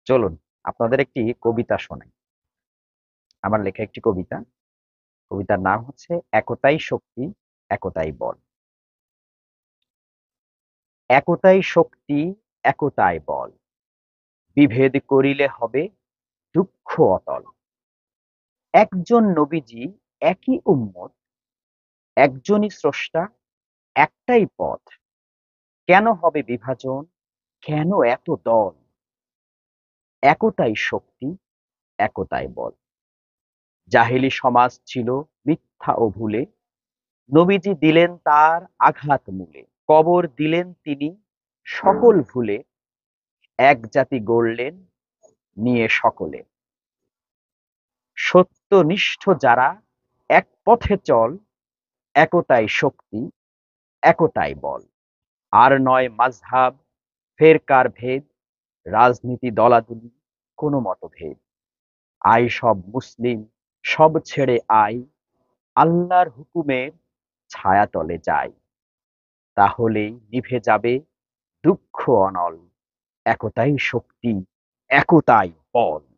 চলুন আপনাদের একটি কবিতা শোনাই। আমার লেখা একটি কবিতা। কবিতার নাম হচ্ছে একতাই শক্তি, একতাই বল। একতাই শক্তি, একতাই বল। বিভেদ করিলে হবে দুঃখ অতল। একজন নবীজি, একই উম্মত, একজনই স্রষ্টা, একটাই পথ। কেন হবে বিভাজন? কেন এত দল? একতাই শক্তি, একতাই বল। জাহেলি সমাজ ছিল মিথ্যা ও ভুলে, নবীজি দিলেন তার আঘাত মূলে। কবর দিলেন তিনি সকল ভুলে, এক জাতি গড়লেন নিয়ে সকলে। সত্যনিষ্ঠ যারা এক পথে চল, একতাই শক্তি, একতাই বল। আর নয় মাযহাব, ফেরকার ভেদ, রাজনীতি দলাদলি, কোনো মতভেদ। আয় সব মুসলিম, সব ছেড়ে আয়, আল্লাহর হুকুমের ছায়াতলে যাই। তাহলেই নিভে যাবে দুঃখ অনল। একতাই শক্তি, একতাই বল।